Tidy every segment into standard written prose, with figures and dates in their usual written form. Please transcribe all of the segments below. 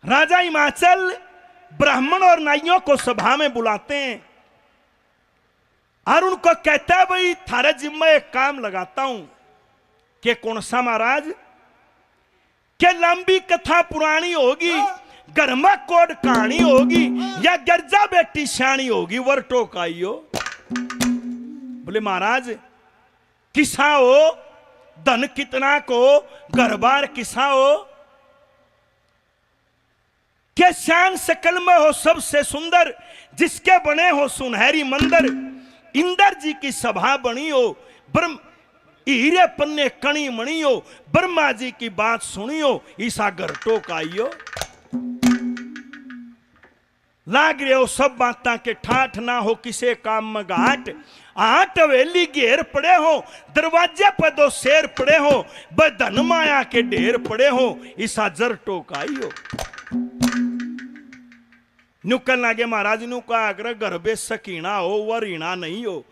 राजा हिमाचल ब्राह्मण और नाइयों को सभा में बुलाते हैं और उनको कहता है, भाई थारे जिम्मे एक काम लगाता हूं। कि कौन सा महाराज? के लंबी कथा पुरानी होगी, गर्मा कोड कहानी होगी, या गर्जा बेटी शानी होगी, वर टोकाइयो। बोले महाराज किसा हो, धन कितना को, घर बार किसा हो, के शान सकल में हो सबसे सुंदर, जिसके बने हो सुनहरी मंदिर, इंद्र जी की सभा बनी हो, ब्रह्म हीरे पन्ने कणी मणी हो, ब्रह्मा जी की बात सुनी हो, ईसा घर टोकाइयो। लाग रहे हो सब बातां के ठाठ ना हो किसे काम में घाट, आठ हवेली घेर पड़े हो, दरवाजे पर दो शेर पड़े हो, बधन माया के ढेर पड़े हो, ईसा जर टोकाइयो। नुकल लागे महाराज नु का अगर घर बे सकीना हो वह रीना नहीं हो,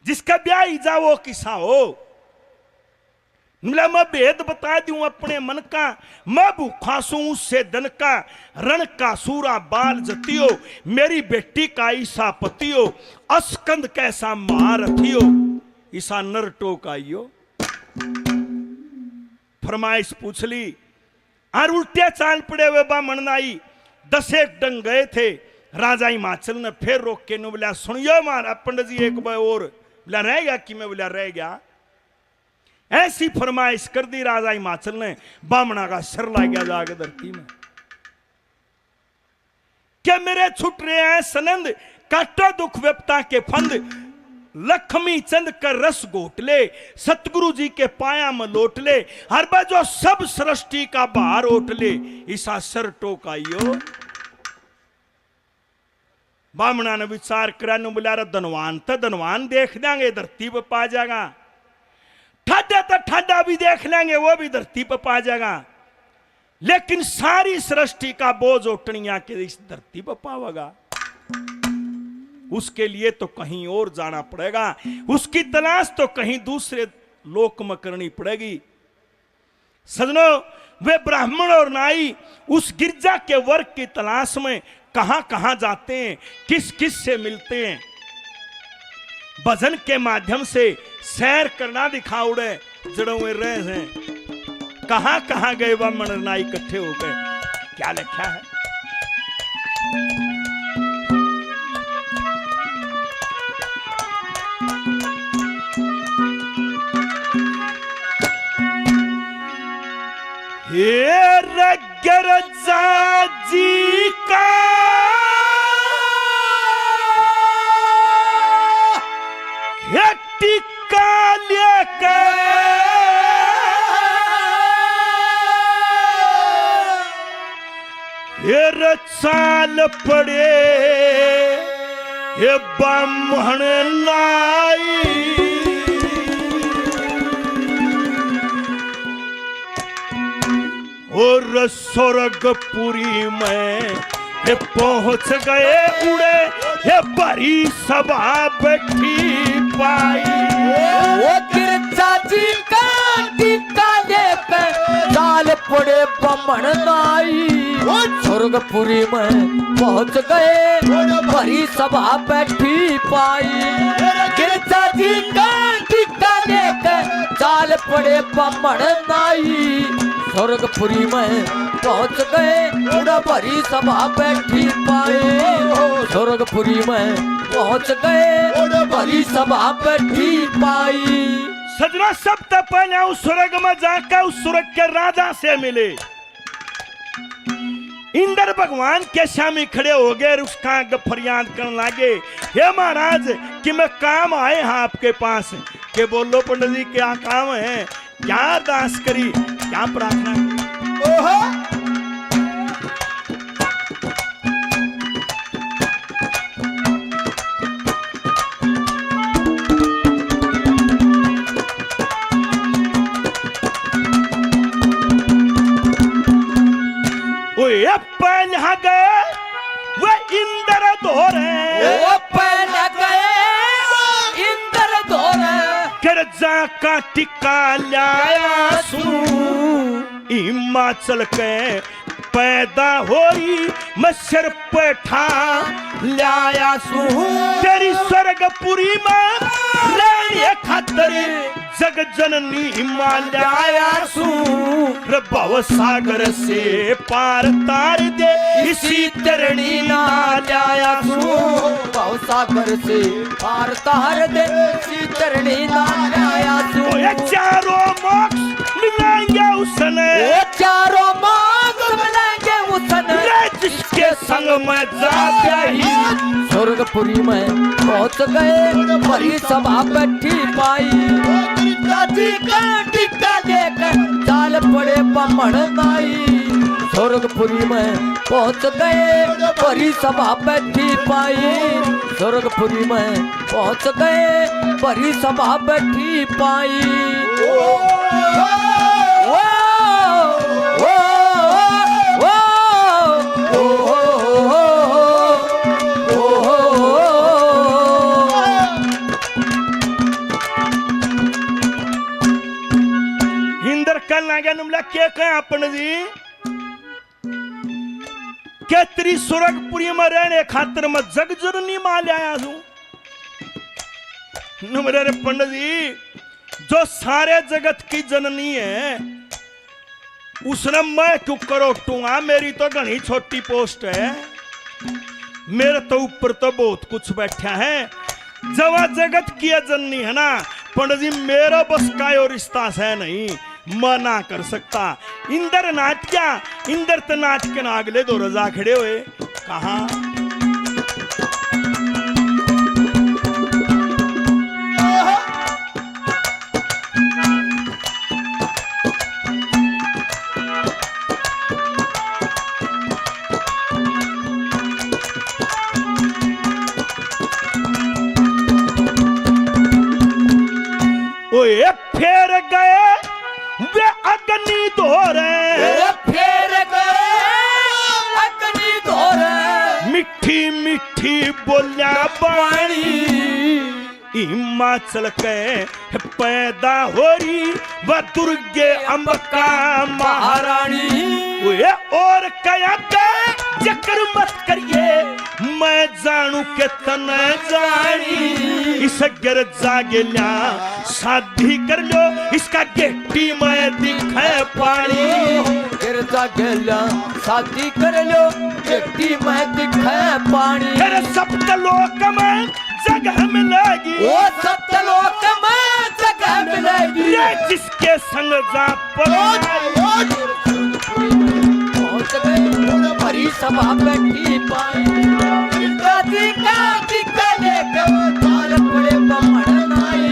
जिसका ब्याह ईजा वो किसा हो। मैं भेद बता दूं अपने मन का, मैं भूखा सू उससे दन का, रण का सूरा बाल जती हो, मेरी बेटी का ईसा पति हो, अस्कंद कैसा महारथी हो, ईसा नर टोकाइयो। फरमाइश पूछ ली और उल्टे चाल पड़े हुए बामण नाई 10 डंग गए थे। राजा हिमाचल ने फिर रोक के नु बोला, सुनियो मारा पंडित जी एक बार और। बोला रहेगा कि मैं बोला रह गया। ऐसी फरमाइश कर दी राजा हिमाचल ने, बामणा का सिर ला गया जाके धरती में। क्या मेरे छुट रहे हैं सनंद, काटो दुख विपता के फंद, लक्ष्मी चंद का रस घोट ले, सतगुरु जी के पाया में लोट ले, हर बाजो सब सृष्टि का भार ओट ले, ईसा सर टोकाइयो। बामणा ने विचार करा, बोला धनवान तो धनवान देख देंगे, धरती पर पा जाएगा, ठाडा तो ठाडा भी देख लेंगे, वो भी धरती पर पा जाएगा, लेकिन सारी सृष्टि का बोझ उठनिया के इस धरती पर पावेगा। उसके लिए तो कहीं और जाना पड़ेगा, उसकी तलाश तो कहीं दूसरे लोक में करनी पड़ेगी। सजनों, वे ब्राह्मण और नाई उस गिरजा के वर्ग की तलाश में कहां कहां जाते हैं, किस किस से मिलते हैं। भजन के माध्यम से सैर करना दिखा उड़े जड़ों में रहे हैं, कहां कहां गए ब्राह्मण नाई इकट्ठे हो गए। क्या लिखा है? हे रज्जा जी का हे टिक्का लेकर हे रचाल पड़े हे ब्राह्मण नाई, और स्वर्गपुरी में ये पहुंच गए उड़े, ये बड़ी सभा बैठी पाई। वो गिरजा जी का टीका लेकर चाल पड़े ब्राह्मण नाई, स्वर्गपुरी में पहुंच गए, बड़ी सभा बैठी पाई। गिरजा जी का टीका लेकर चाल पड़े ब्राह्मण नाई, स्वर्गपुरी में पहुंच गए, उड़ा भरी सभा बैठी पाए। स्वर्गपुरी में पहुंच गए, उड़ा भरी सभा बैठी पाई। सजना सब तो पहले उस स्वर्ग में जाकर उस स्वर्ग के राजा से मिले। इंद्र भगवान के सामने खड़े हो गए, उसका फरियाद करने लगे, हे महाराज कि मैं काम आए हैं आपके पास। के बोलो पंडित जी क्या काम है, क्या अरदास करी, क्या प्रार्थना की? ओहो पहना गए वो इंद्र धोरे, वो पहना गए इंद्र धोरे, गिरजा का टिक्का लाया सू हिमाचल के पैदा होई मैं सिर पे ठा लाया सू तेरी स्वर्गपुरी में रहने खातिर जग जननी हिमालय लाया सू रे भव सागर से पार तार दे इसी तरणी ना लाया सू भव सागर से पार तार दे इसी तरणी ना लाया सू ये चारों मोक्ष मिलेंगे उसने ये चारों मोक्ष मिलेंगे उसने जिसके संग में जाते ही स्वर्गपुरी में पहुंच गए बड़ी सभा बैठी पाई दादी का टिक्का लेकर चाल पड़े ब्राह्मण नाई स्वर्गपुरी में पहुंच गए बड़ी सभा बैठी पाई स्वर्गपुरी में पहुंच गए बड़ी सभा बैठी पाई के कह अपन जी के तेरी स्वर्गपुरी में रहने खातिर मैं जग जननी माल आया हूं मेरे पंडित जी जो सारे जगत की जननी है उसने मैं क्यों करो टूंगा मेरी तो घनी छोटी पोस्ट है मेरे तो ऊपर तो बहुत कुछ बैठा है जवा जगत की जननी है ना पंडित जी मेरा बस का और रिश्ता है नहीं मना कर सकता इंद्र नाट्या इंद्र तो नाट के नागले दो रजा खड़े हुए कहा ओए फेर गए वे अग्नि धोरे फेर गए अग्नि धोरे मिठी मिठी बोलिया बाणी हिमाचल के पैदा हो रही वह दुर्गे अंबिका महारानी वे और कया के जकर मत करिए मैं जानू के तने जानी इस गर जागेल्या शादी कर लो इसका गेटी मैं दिखे पानी गर जागेल्या शादी कर लो गेटी मैं दिखे पानी फिर सप्तलोक में जगह मिलेगी वो सप्तलोक में जगह मिलेगी ये जिसके संग जा पर बड़ी सभा बैठी पाई दादी का टिक्का लेकर चाल पड़े ब्राह्मण नाई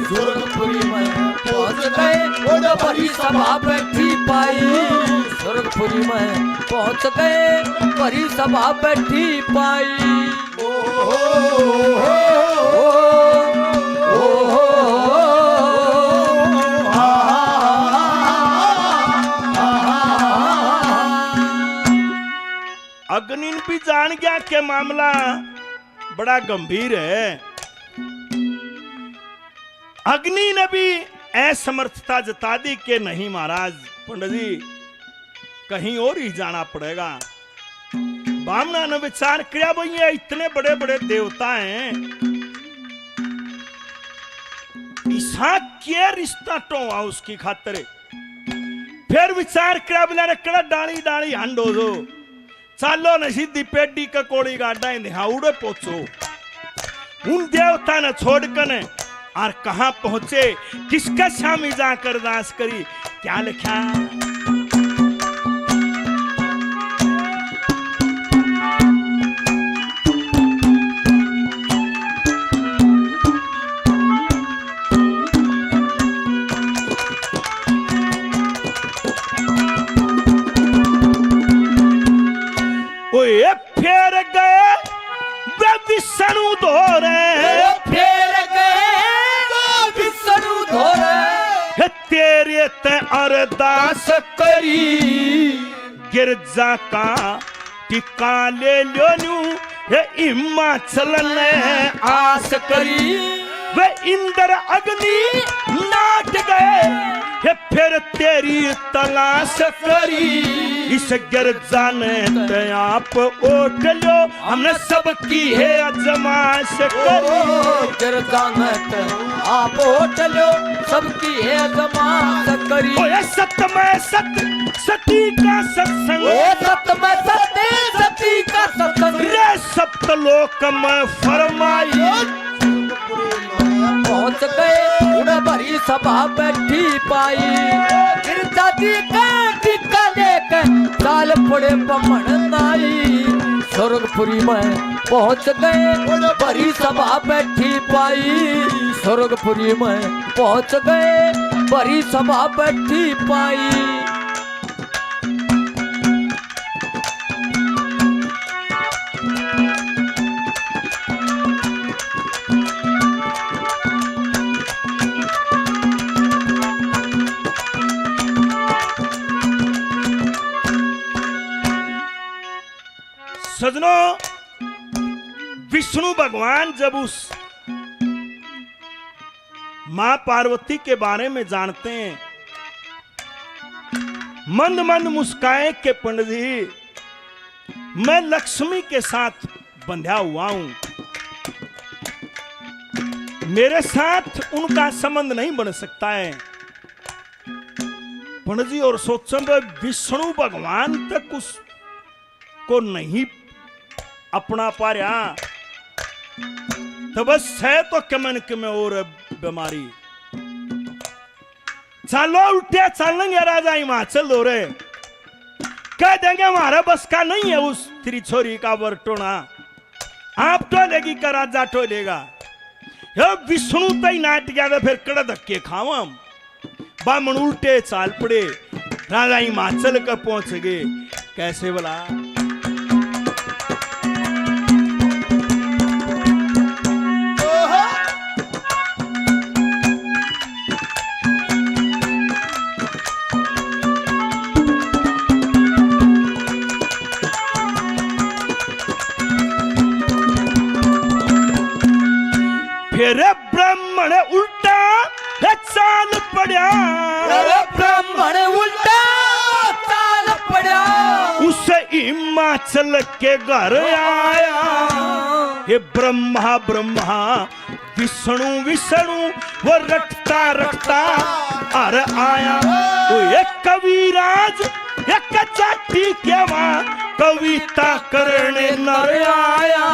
स्वर्गपुरी में पहुंच गए बड़ी सभा बैठी पाई स्वर्गपुरी में पहुंच गए बड़ी सभा बैठी पाई अग्नि भी जान गया के मामला बड़ा गंभीर है अग्नि ने भी असमर्थता जता दी कि नहीं महाराज पंडित जी कहीं और ही जाना पड़ेगा बामना ने विचार किया भाई ये इतने बड़े बड़े देवता हैं ईसा के रिश्ता टोवा उसकी खातिर फिर विचार किया बोला कड़ा डाली डाली हंडो दो चालो न सीधी पेडी का कोड़ी गाड़ा हाउड़े पहुंचो उन देवता ने छोड़कर और कहां पहुंचे किसका शामी जाकर दास करी क्या लिखा फेर गए वे विष्णु धोरे फेर गए विष्णु धोरे तेरे ते अरदास करी गिरजा का टिका ले लो हिमाचल ने आस करी वे इंद्र अग्नि नाट गए फिर तेरी तलाश करी इस गिरजा ने ते आप ओट लो, हमने सबकी है अजमाइश करी। गिरजा ने ते आप ओट लो, सबकी है अजमाइश करी। ओए सत में सत सती का सत्संग, सत में सती सती का सत्संग, रे सप्त लोक में फरमाई। पहुंच गए उड़ भरी सभा बैठी पाई। गिरजा जी का टिक्का लेकर चाल पड़े बमन नाई। स्वर्गपुरी में पहुंच गए भरी सभा बैठी पाई। स्वर्गपुरी में पहुंच गए भरी सभा बैठी पाई। सजनों, विष्णु भगवान जब उस मां पार्वती के बारे में जानते हैं, मंद मंद मुस्काए के पंडित जी, मैं लक्ष्मी के साथ बंधा हुआ हूं, मेरे साथ उनका संबंध नहीं बन सकता है। पंडित जी और सोचन विष्णु भगवान तक उसको नहीं अपना पा रहा, तो बस है तो कमन में और बीमारी। चलो उल्टे चलेंगे राजा हिमाचल दो रे, कह देंगे हमारा बस का नहीं है उस त्रिछोरी का बरटोना, आप टोलेगी का राजा टोलेगा। विष्णु तई नाट गया तो फिर कड़ा धक्के खाओ हम। बामन उल्टे चाल पड़े, राजा हिमाचल का पहुंच गए। कैसे बोला, फिर ब्राह्मण उल्टा चाल पड़ा, ब्राह्मण उल्टा चाल पड़ा, उसे हिमाचल के घर आया। ये ब्रह्मा ब्रह्मा विष्णु विष्णु वो रटता रटता अर आया। वो एक कविराज एक जाति के वहां कविता करने नर आया।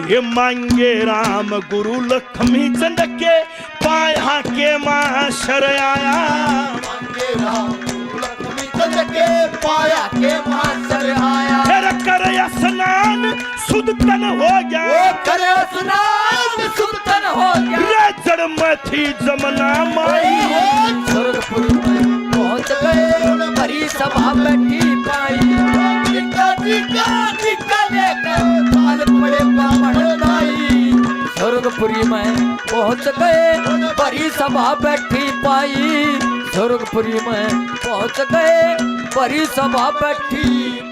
ये मांगे राम गुरु लक्ष्मी चंद के पाया के माशर आया। मांगे राम गुरु लक्ष्मी चंद के पाया के माशर आया। फिर कर स्नान शुद्ध तन हो गया, वो कर स्नान शुद्ध तन हो गया। रे जड़ में थी जमुना माई। स्वर्गपुरी में पहुंच गए भरी सभा बैठी पाई। टिक्का लेकर चाल पड़े ब्राह्मण नाई। स्वर्गपुरी में पहुंच गए भरी सभा बैठी पाई। स्वर्गपुरी में पहुंच गए भरी सभा बैठी